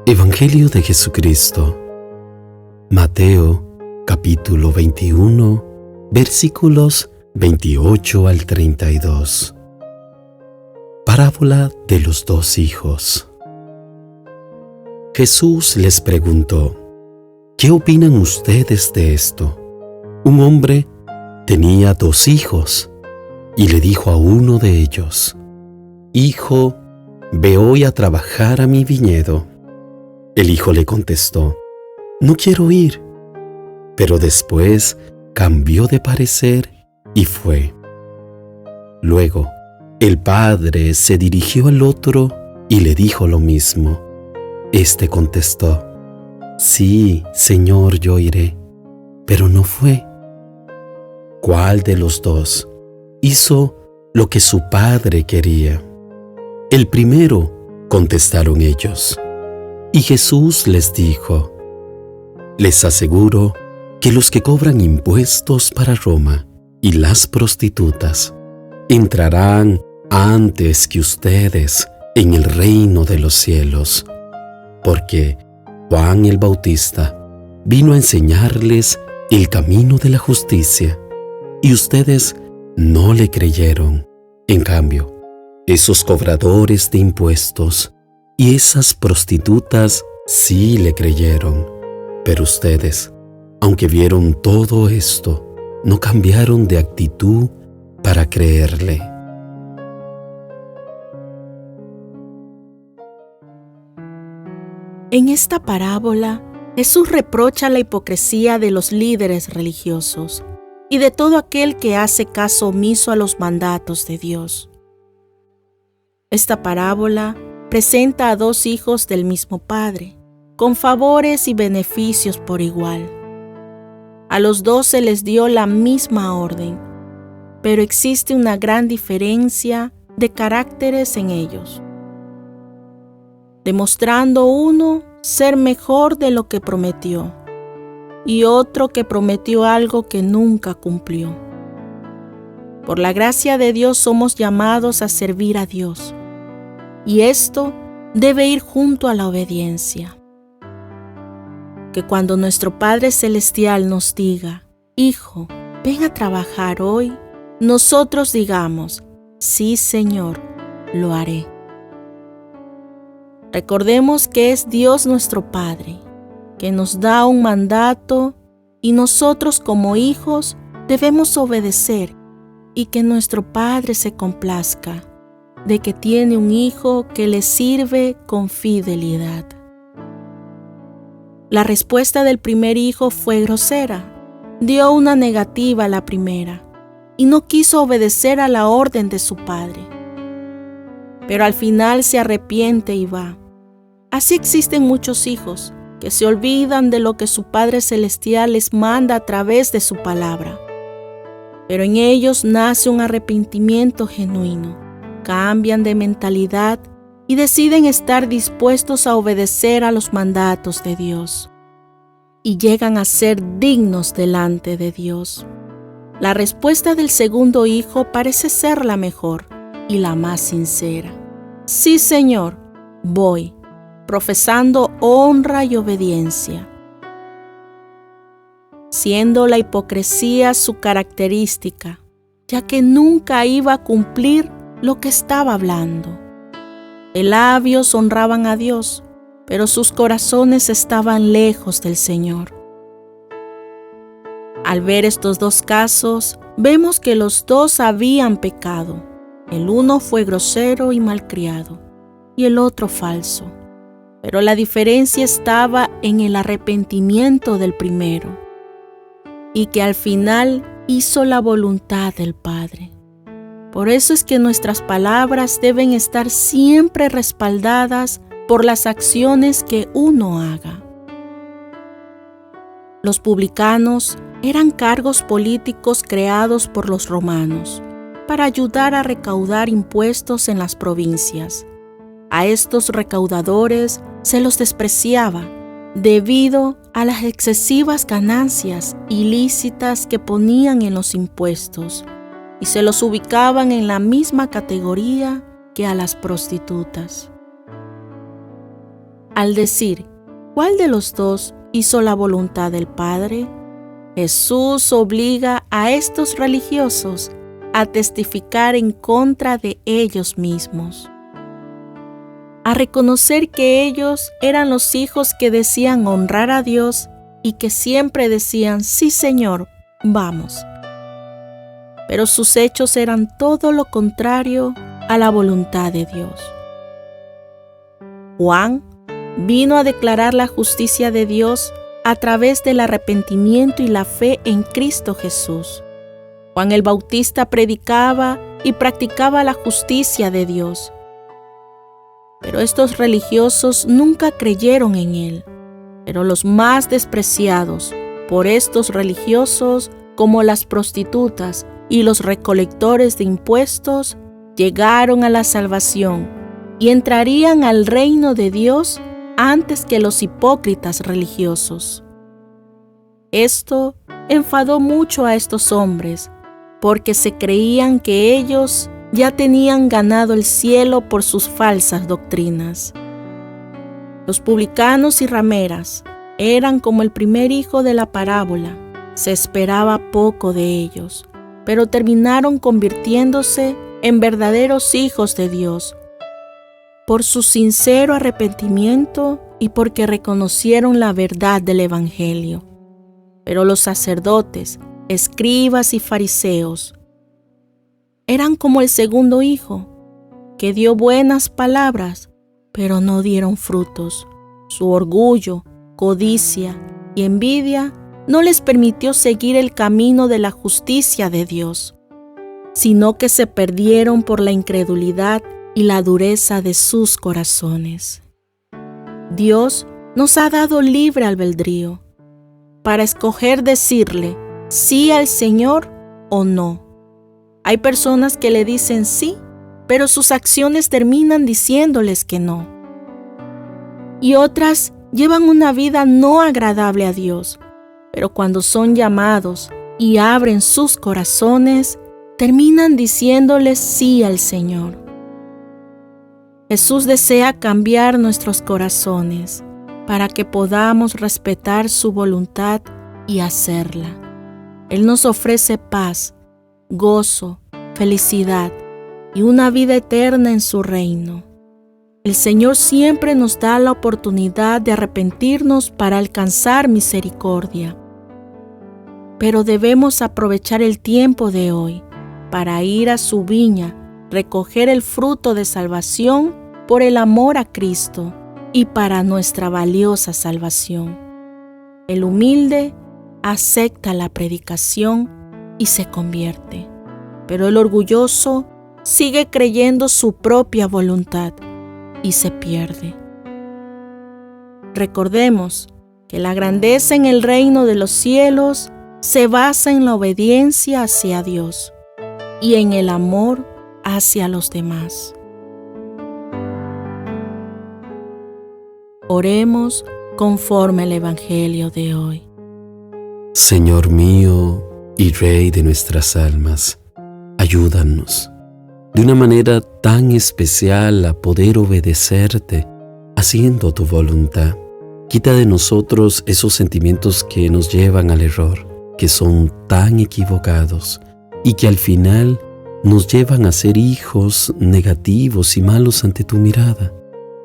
Evangelio de Jesucristo, Mateo, capítulo 21, versículos 28 al 32. Parábola de los dos hijos. Jesús les preguntó: ¿qué opinan ustedes de esto? Un hombre tenía 2 hijos y le dijo a uno de ellos: Hijo, ve hoy a trabajar a mi viñedo. El hijo le contestó: no quiero ir. Pero después cambió de parecer y fue. Luego, el padre se dirigió al otro y le dijo lo mismo. Este contestó: sí, Señor, yo iré. Pero no fue. ¿Cuál de los dos hizo lo que su padre quería? El primero, contestaron ellos. Y Jesús les dijo: les aseguro que los que cobran impuestos para Roma y las prostitutas entrarán antes que ustedes en el reino de los cielos, porque Juan el Bautista vino a enseñarles el camino de la justicia, y ustedes no le creyeron. En cambio, esos cobradores de impuestos y esas prostitutas sí le creyeron. Pero ustedes, aunque vieron todo esto, no cambiaron de actitud para creerle. En esta parábola, Jesús reprocha la hipocresía de los líderes religiosos y de todo aquel que hace caso omiso a los mandatos de Dios. Esta parábola presenta a 2 hijos del mismo padre, con favores y beneficios por igual. A los 2 se les dio la misma orden, pero existe una gran diferencia de caracteres en ellos, demostrando uno ser mejor de lo que prometió y otro que prometió algo que nunca cumplió. Por la gracia de Dios somos llamados a servir a Dios, y esto debe ir junto a la obediencia. Que cuando nuestro Padre Celestial nos diga: Hijo, ven a trabajar hoy, nosotros digamos: sí, Señor, lo haré. Recordemos que es Dios nuestro Padre, que nos da un mandato y nosotros como hijos debemos obedecer, y que nuestro Padre se complazca de que tiene un hijo que le sirve con fidelidad. La respuesta del primer hijo fue grosera. Dio una negativa a la primera y no quiso obedecer a la orden de su padre. Pero al final se arrepiente y va. Así existen muchos hijos que se olvidan de lo que su Padre Celestial les manda a través de su palabra. Pero en ellos nace un arrepentimiento genuino. Cambian de mentalidad y deciden estar dispuestos a obedecer a los mandatos de Dios. Y llegan a ser dignos delante de Dios. La respuesta del segundo hijo parece ser la mejor y la más sincera. Sí, Señor, voy, profesando honra y obediencia. Siendo la hipocresía su característica, ya que nunca iba a cumplir lo que estaba hablando. De labios honraban a Dios, pero sus corazones estaban lejos del Señor. Al ver estos 2 casos, vemos que los 2 habían pecado. El uno fue grosero y malcriado, y el otro falso. Pero la diferencia estaba en el arrepentimiento del primero, y que al final hizo la voluntad del Padre. Por eso es que nuestras palabras deben estar siempre respaldadas por las acciones que uno haga. Los publicanos eran cargos políticos creados por los romanos para ayudar a recaudar impuestos en las provincias. A estos recaudadores se los despreciaba debido a las excesivas ganancias ilícitas que ponían en los impuestos, y se los ubicaban en la misma categoría que a las prostitutas. Al decir, ¿cuál de los dos hizo la voluntad del Padre? Jesús obliga a estos religiosos a testificar en contra de ellos mismos, a reconocer que ellos eran los hijos que decían honrar a Dios y que siempre decían, sí Señor, vamos. Pero sus hechos eran todo lo contrario a la voluntad de Dios. Juan vino a declarar la justicia de Dios a través del arrepentimiento y la fe en Cristo Jesús. Juan el Bautista predicaba y practicaba la justicia de Dios. Pero estos religiosos nunca creyeron en él. Pero los más despreciados por estos religiosos, como las prostitutas y los recolectores de impuestos, llegaron a la salvación y entrarían al reino de Dios antes que los hipócritas religiosos. Esto enfadó mucho a estos hombres, porque se creían que ellos ya tenían ganado el cielo por sus falsas doctrinas. Los publicanos y rameras eran como el primer hijo de la parábola. Se esperaba poco de ellos, pero terminaron convirtiéndose en verdaderos hijos de Dios, por su sincero arrepentimiento y porque reconocieron la verdad del Evangelio. Pero los sacerdotes, escribas y fariseos eran como el segundo hijo, que dio buenas palabras, pero no dieron frutos. Su orgullo, codicia y envidia no les permitió seguir el camino de la justicia de Dios, sino que se perdieron por la incredulidad y la dureza de sus corazones. Dios nos ha dado libre albedrío para escoger decirle sí al Señor o no. Hay personas que le dicen sí, pero sus acciones terminan diciéndoles que no. Y otras llevan una vida no agradable a Dios, pero cuando son llamados y abren sus corazones, terminan diciéndoles sí al Señor. Jesús desea cambiar nuestros corazones para que podamos respetar su voluntad y hacerla. Él nos ofrece paz, gozo, felicidad y una vida eterna en su reino. El Señor siempre nos da la oportunidad de arrepentirnos para alcanzar misericordia. Pero debemos aprovechar el tiempo de hoy para ir a su viña, recoger el fruto de salvación por el amor a Cristo y para nuestra valiosa salvación. El humilde acepta la predicación y se convierte, pero el orgulloso sigue creyendo su propia voluntad y se pierde. Recordemos que la grandeza en el reino de los cielos se basa en la obediencia hacia Dios y en el amor hacia los demás. Oremos conforme al Evangelio de hoy. Señor mío y Rey de nuestras almas, ayúdanos de una manera tan especial a poder obedecerte, haciendo tu voluntad. Quita de nosotros esos sentimientos que nos llevan al error, que son tan equivocados y que al final nos llevan a ser hijos negativos y malos ante tu mirada.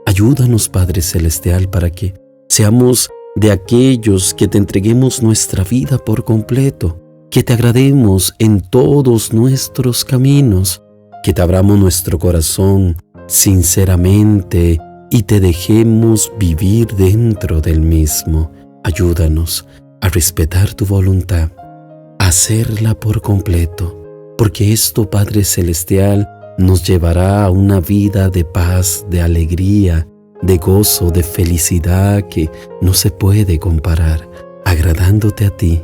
Ayúdanos, Padre Celestial, para que seamos de aquellos que te entreguemos nuestra vida por completo, que te agrademos en todos nuestros caminos, que te abramos nuestro corazón sinceramente y te dejemos vivir dentro del mismo. Ayúdanos a respetar tu voluntad, a hacerla por completo, porque esto, Padre Celestial, nos llevará a una vida de paz, de alegría, de gozo, de felicidad que no se puede comparar, agradándote a ti.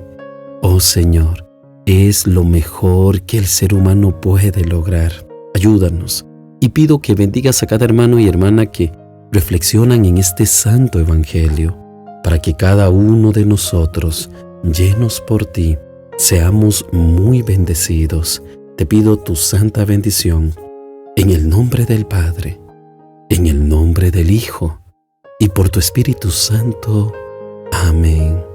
Oh Señor, es lo mejor que el ser humano puede lograr. Ayúdanos y pido que bendigas a cada hermano y hermana que reflexionan en este santo evangelio, para que cada uno de nosotros, llenos por ti, seamos muy bendecidos. Te pido tu santa bendición, en el nombre del Padre, en el nombre del Hijo y por tu Espíritu Santo. Amén.